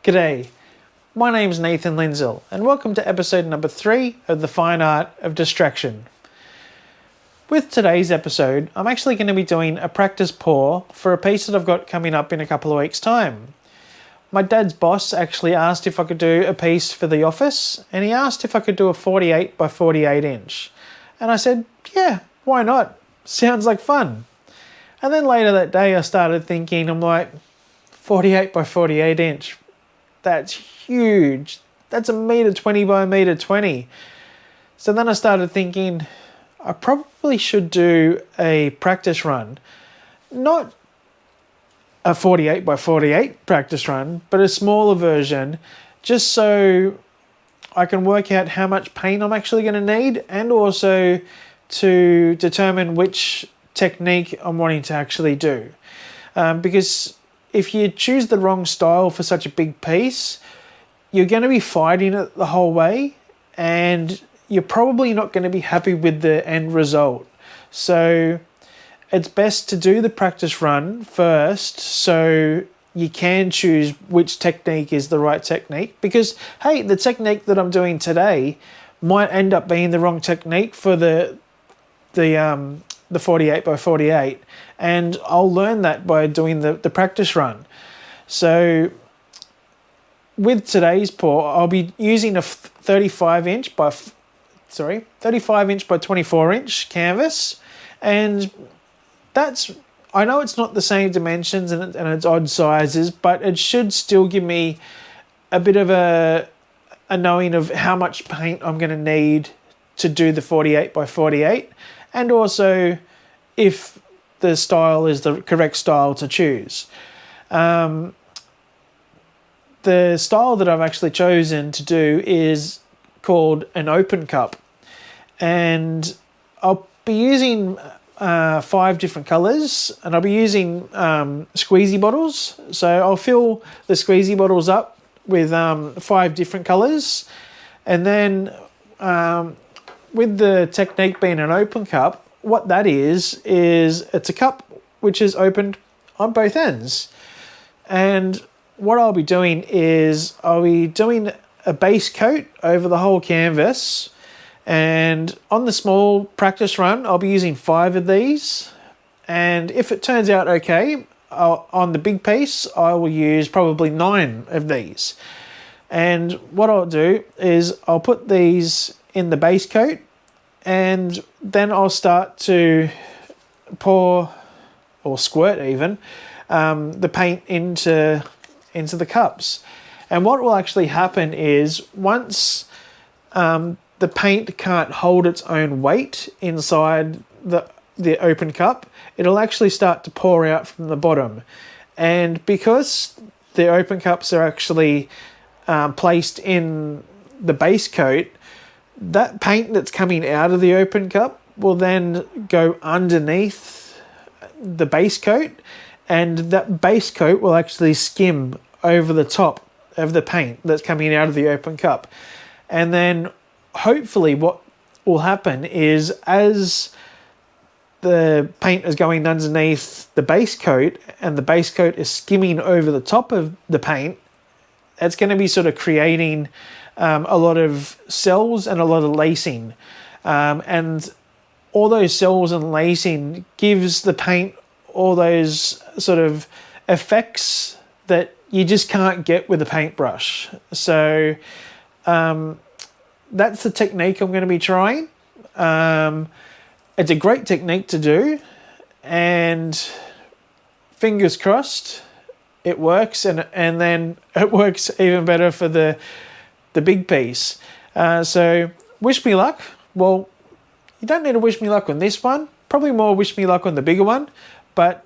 G'day, my name's Nathan Lindsell and welcome to episode number 3 of The Fine Art of Distraction. With today's episode, I'm actually going to be doing a practice pour for a piece that I've got coming up in a couple of weeks' time. My dad's boss actually asked if I could do a piece for the office, and he asked if I could do a 48 by 48 inch. And I said, yeah, why not? Sounds like fun. And then later that day I started thinking, I'm like, 48 by 48 inch. That's huge. That's 1.20 meters by 1.20 meters. So then I started thinking, I probably should do a practice run. Not a 48 by 48 practice run, but a smaller version, just so I can work out how much paint I'm actually going to need, and also to determine which technique I'm wanting to actually do. Because if you choose the wrong style for such a big piece, you're going to be fighting it the whole way, and you're probably not going to be happy with the end result. So it's best to do the practice run first so you can choose which technique is the right technique. Because, hey, the technique that I'm doing today might end up being the wrong technique for the 48 by 48, and I'll learn that by doing the practice run. So with today's pour, I'll be using a 35 inch by 24 inch canvas, and I know it's not the same dimensions and it's odd sizes, but it should still give me a bit of a knowing of how much paint I'm going to need to do the 48 by 48, and also if the style is the correct style to choose. The style that I've actually chosen to do is called an open cup, and I'll be using 5 different colours, and I'll be using squeezy bottles. So I'll fill the squeezy bottles up with 5 different colours, and then with the technique being an open cup, what that is it's a cup which is opened on both ends. And what I'll be doing is I'll be doing a base coat over the whole canvas, and on the small practice run I'll be using 5 of these, and if it turns out okay, on the big piece I will use probably 9 of these. And what I'll do is I'll put these in the base coat, and then I'll start to pour, or squirt even, the paint into the cups. And what will actually happen is once the paint can't hold its own weight inside the open cup, it'll actually start to pour out from the bottom. And because the open cups are actually placed in the base coat, that paint that's coming out of the open cup will then go underneath the base coat, and that base coat will actually skim over the top of the paint that's coming out of the open cup. And then hopefully what will happen is, as the paint is going underneath the base coat and the base coat is skimming over the top of the paint, it's going to be sort of creating a lot of cells and a lot of lacing, and all those cells and lacing gives the paint all those sort of effects that you just can't get with a paintbrush. So that's the technique I'm going to be trying. It's a great technique to do, and fingers crossed it works, and then it works even better for the big piece. So wish me luck. Well, you don't need to wish me luck on this one. Probably more wish me luck on the bigger one. But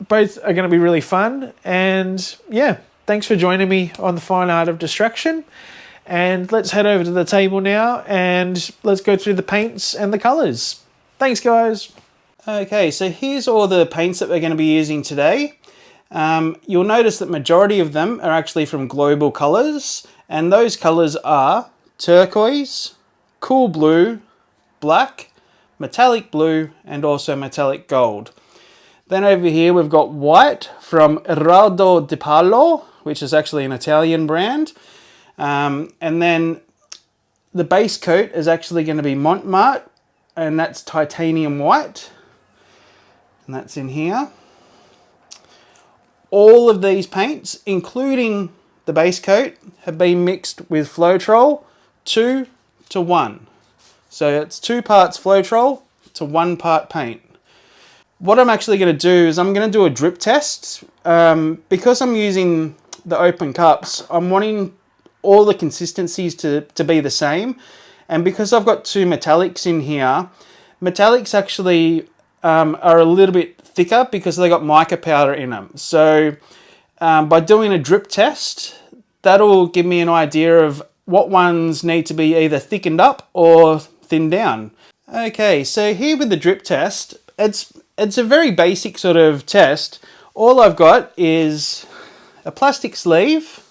both are going to be really fun. And yeah, thanks for joining me on the Fine Art of Distraction. And let's head over to the table now and let's go through the paints and the colours. Thanks, guys. Okay, so here's all the paints that we're going to be using today. You'll notice that majority of them are actually from Global Colours, and those colours are turquoise, cool blue, black, metallic blue, and also metallic gold. Then over here we've got white from Earaldo de Pablo, which is actually an Italian brand. And then the base coat is actually going to be Mont, and that's titanium white. And that's in here. All of these paints, including the base coat, have been mixed with Floetrol 2 to 1. So it's 2 parts Floetrol to 1 part paint. What I'm actually going to do is I'm going to do a drip test. Because I'm using the open cups, I'm wanting all the consistencies to be the same. And because I've got 2 metallics in here, metallics actually are a little bit thicker because they got mica powder in them. So by doing a drip test, that'll give me an idea of what ones need to be either thickened up or thinned down. Okay, so here with the drip test, it's a very basic sort of test. All I've got is a plastic sleeve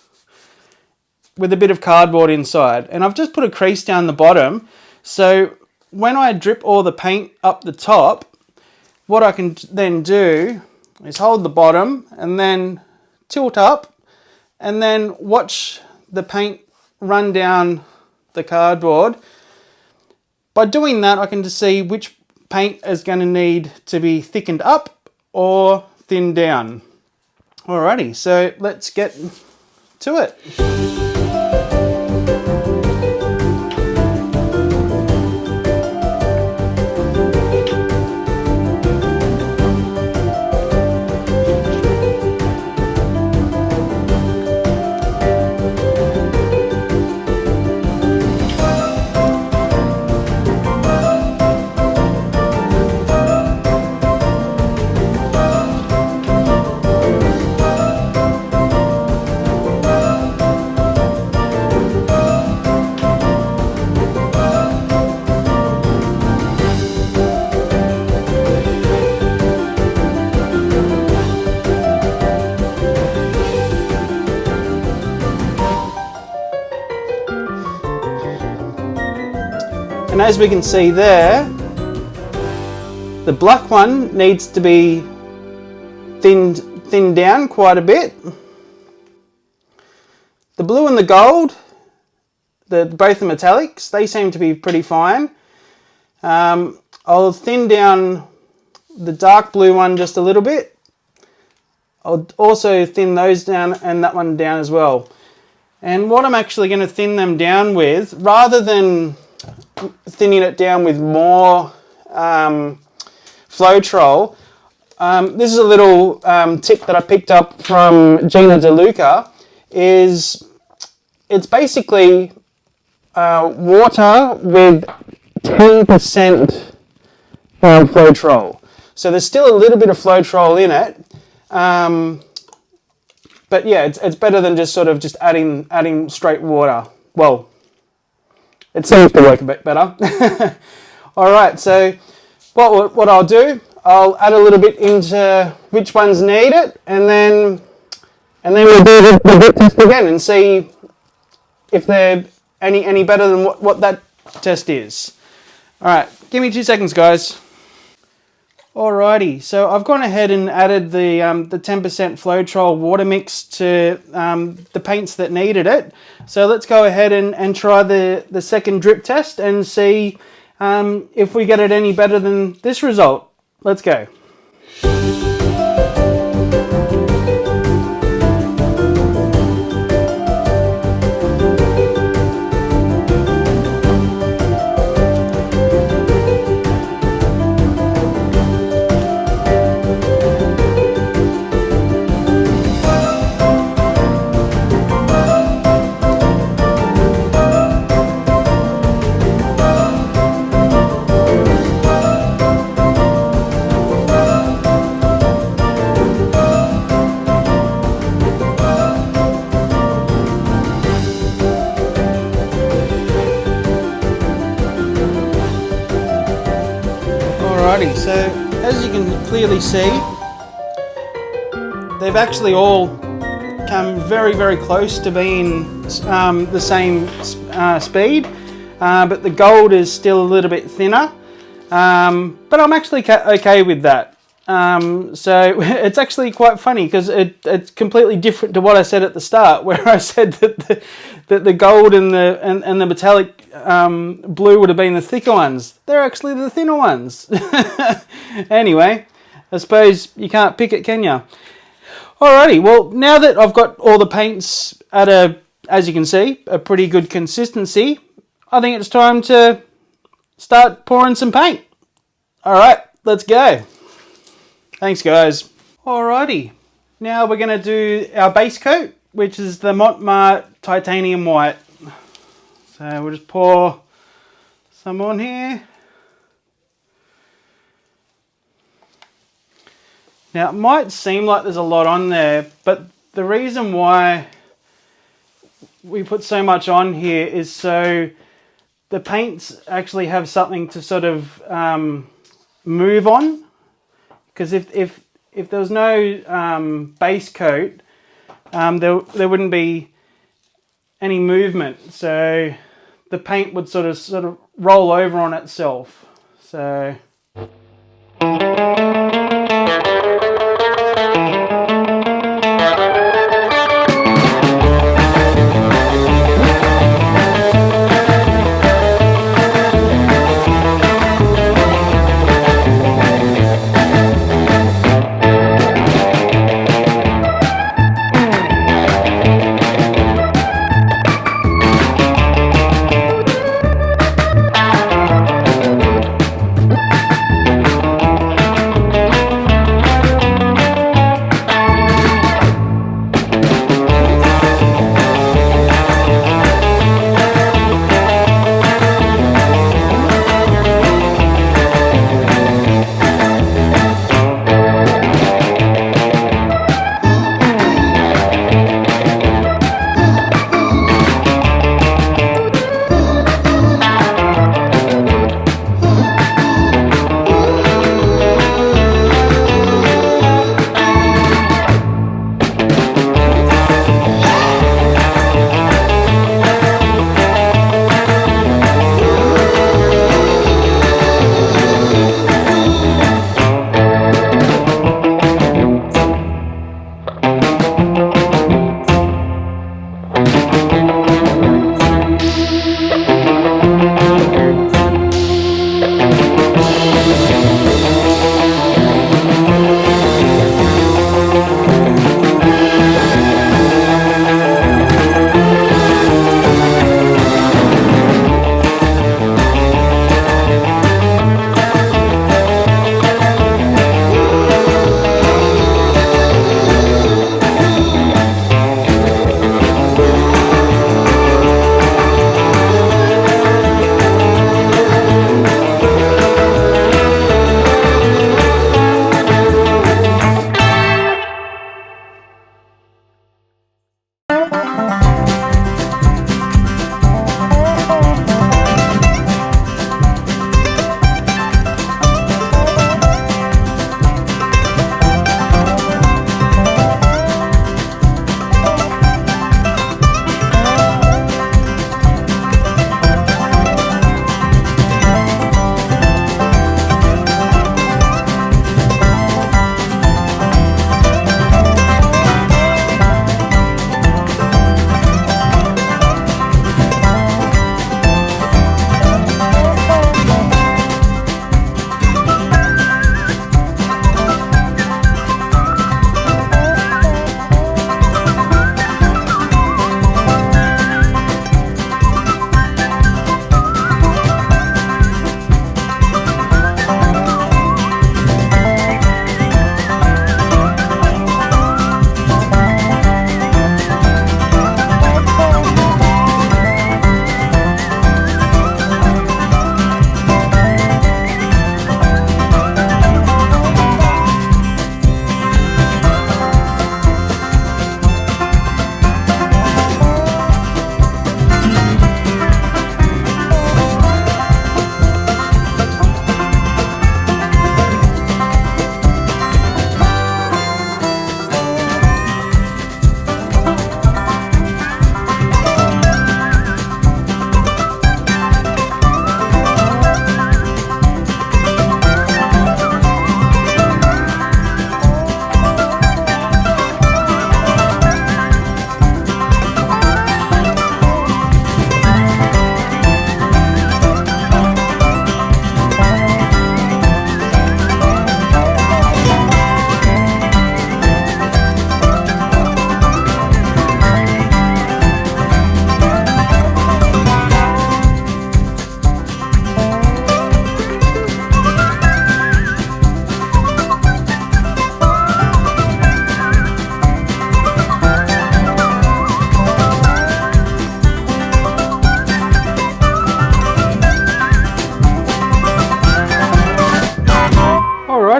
with a bit of cardboard inside, and I've just put a crease down the bottom. So when I drip all the paint up the top, what I can then do is hold the bottom and then tilt up and then watch the paint run down the cardboard. By doing that, I can just see which paint is going to need to be thickened up or thinned down. Alrighty, so let's get to it. And as we can see there, the black one needs to be thinned down quite a bit. The blue and the gold, both the metallics, they seem to be pretty fine. I'll thin down the dark blue one just a little bit. I'll also thin those down and that one down as well. And what I'm actually going to thin them down with, rather than thinning it down with more Floetrol, this is a little tip that I picked up from Gina DeLuca, is it's basically water with 10% Floetrol. So there's still a little bit of Floetrol in it, but yeah, it's better than just sort of just adding straight water. Well, it seems to work a bit better. All right, so what I'll do, I'll add a little bit into which ones need it, and then we'll do the drip test again and see if they're any better than what that test is. All right, give me 2 seconds, guys. Alrighty, so I've gone ahead and added the 10% Floetrol water mix to the paints that needed it. So let's go ahead and try the second drip test and see if we get it any better than this result. Let's go. Alrighty, so as you can clearly see, they've actually all come very, very close to being the same speed, but the gold is still a little bit thinner, but I'm actually okay with that. So it's actually quite funny because it's completely different to what I said at the start, where I said that the gold and the metallic blue would have been the thicker ones. They're actually the thinner ones. Anyway, I suppose you can't pick it, can you? Alrighty, well, now that I've got all the paints at as you can see, a pretty good consistency, I think it's time to start pouring some paint. Alright, let's go. Thanks, guys. Alrighty, now we're going to do our base coat, which is the Mont Titanium White. So we'll just pour some on here. Now, it might seem like there's a lot on there, but the reason why we put so much on here is so the paints actually have something to sort of move on. Because if there was no base coat, there wouldn't be any movement. So the paint would sort of roll over on itself. So.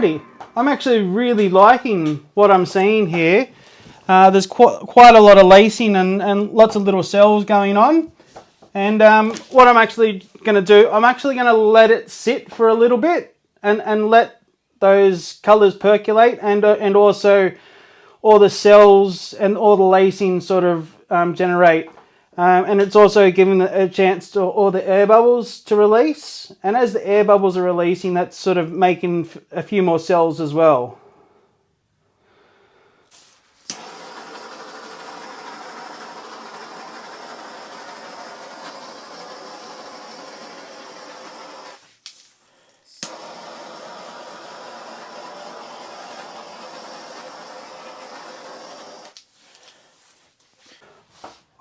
Alrighty, I'm actually really liking what I'm seeing here. There's quite a lot of lacing and lots of little cells going on. And what I'm actually going to do, I'm actually going to let it sit for a little bit and let those colours percolate, and also all the cells and all the lacing sort of generate. And it's also giving a chance to all the air bubbles to release. And as the air bubbles are releasing, that's sort of making a few more cells as well.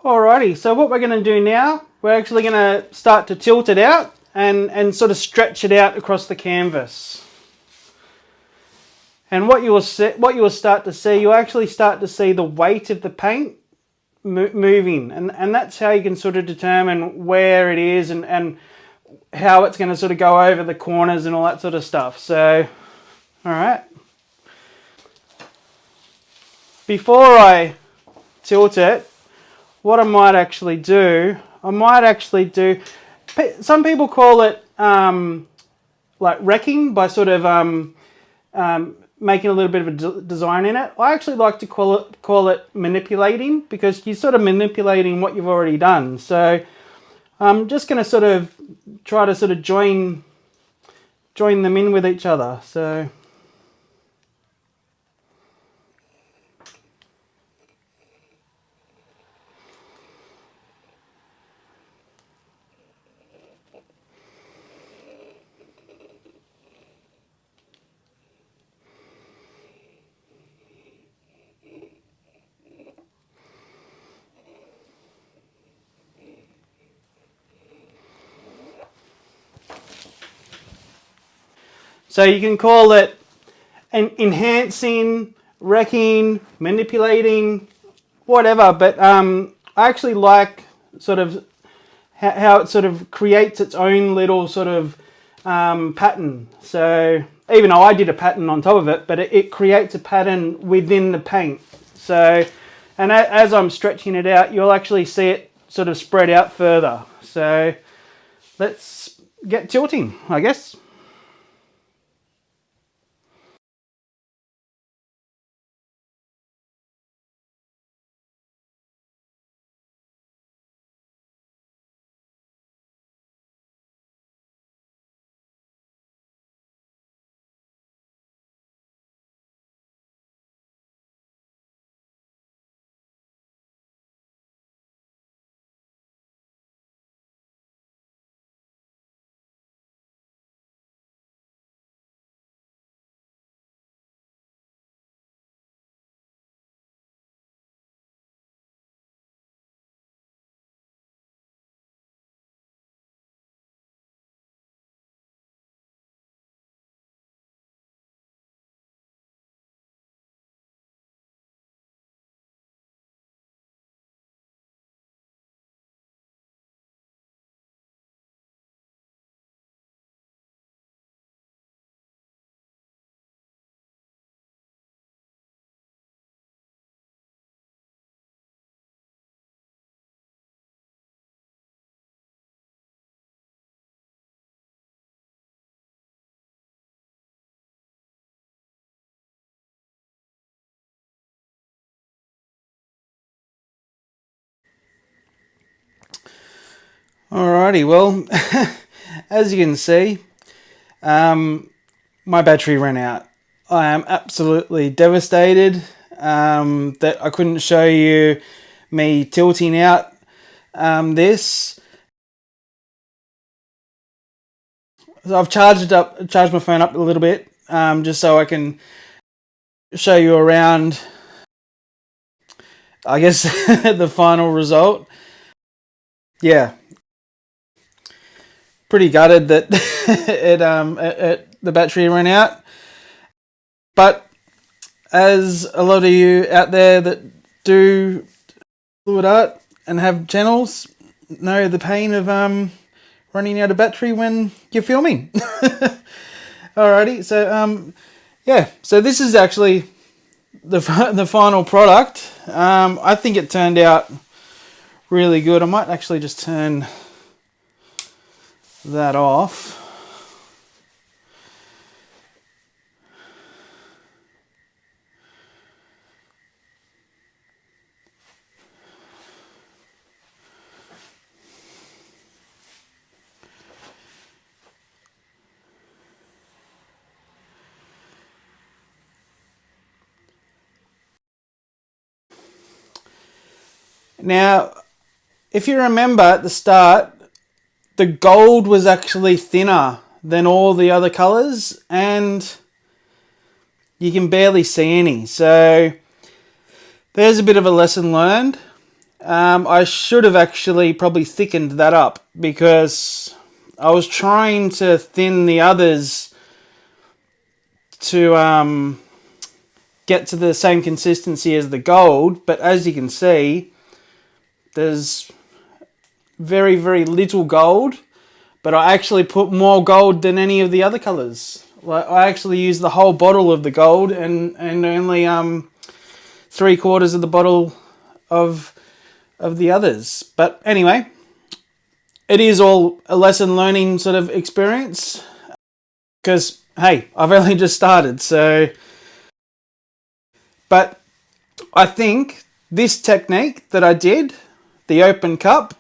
Alrighty, so what we're going to do now, we're actually going to start to tilt it out and sort of stretch it out across the canvas. And what you will start to see, you'll actually start to see the weight of the paint moving, and that's how you can sort of determine where it is and how it's going to sort of go over the corners and all that sort of stuff. So, alright. Before I tilt it, what I might actually do, some people call it like wrecking, by sort of making a little bit of a design in it. I actually like to call it manipulating, because you're sort of manipulating what you've already done. So I'm just going to sort of try to sort of join them in with each other. So. So you can call it enhancing, wrecking, manipulating, whatever. But I actually like sort of how it sort of creates its own little sort of pattern. So even though I did a pattern on top of it, but it creates a pattern within the paint. So, and as I'm stretching it out, you'll actually see it sort of spread out further. So let's get tilting, I guess. Alrighty, well, as you can see, my battery ran out. I am absolutely devastated that I couldn't show you me tilting out this. So I've charged my phone up a little bit, just so I can show you around, I guess, the final result. Yeah. Pretty gutted that the battery ran out, but as a lot of you out there that do fluid art and have channels know the pain of running out of battery when you're filming. Alrighty, so yeah, so this is actually the final product. I think it turned out really good. I might actually just turn that off. Now, if you remember at the start, the gold was actually thinner than all the other colors, and you can barely see any. So there's a bit of a lesson learned. I should have actually probably thickened that up, because I was trying to thin the others to get to the same consistency as the gold, but as you can see, there's very, very little gold, but I actually put more gold than any of the other colors. Like, I actually used the whole bottle of the gold and only 3/4 of the bottle of the others. But anyway, it is all a lesson learning sort of experience, because hey, I've only just started. So, but I think this technique that I did, the open cup,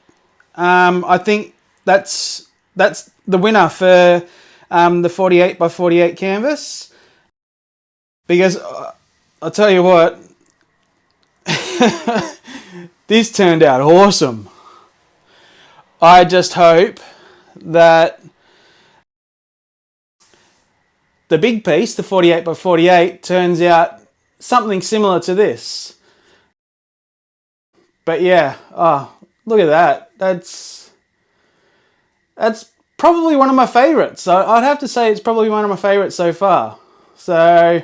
I think that's the winner for the 48 by 48 canvas, because I'll tell you what, this turned out awesome. I just hope that the big piece, the 48 by 48, turns out something similar to this. But yeah, oh, look at that. That's probably one of my favorites. I'd have to say it's probably one of my favorites so far. So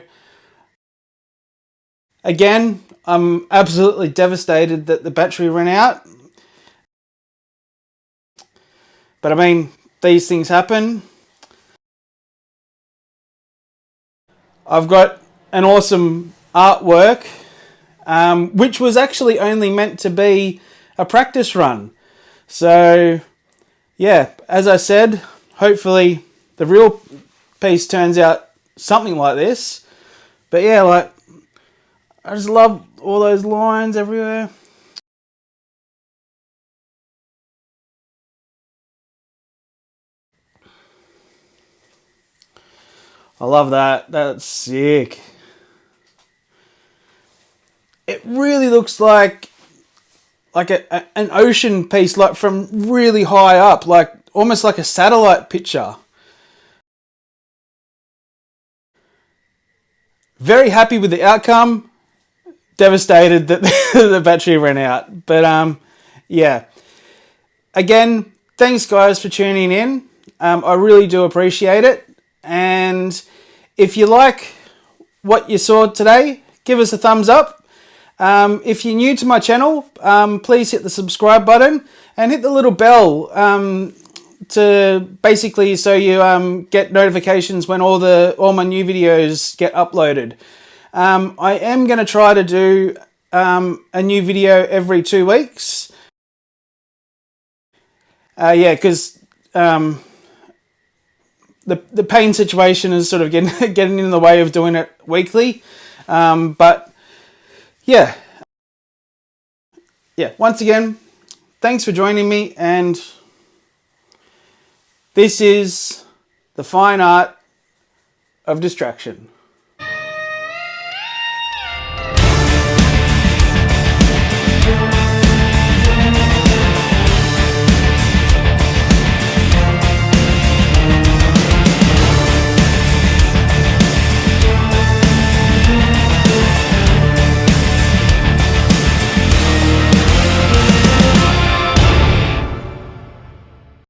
again, I'm absolutely devastated that the battery ran out. But I mean, these things happen. I've got an awesome artwork, which was actually only meant to be a practice run. So yeah, as I said, hopefully the real piece turns out something like this. But yeah, like, I just love all those lines everywhere. I love that. That's sick. It really looks like an ocean piece, like from really high up, like almost like a satellite picture. Very happy with the outcome. Devastated that the battery ran out. But yeah. Again, thanks guys for tuning in. I really do appreciate it. And if you like what you saw today, give us a thumbs up. If you're new to my channel, please hit the subscribe button and hit the little bell to basically so you get notifications when all my new videos get uploaded. I am going to try to do a new video every 2 weeks. Yeah, because the pain situation is sort of getting in the way of doing it weekly. But yeah, once again, thanks for joining me, and this is the fine art of distraction.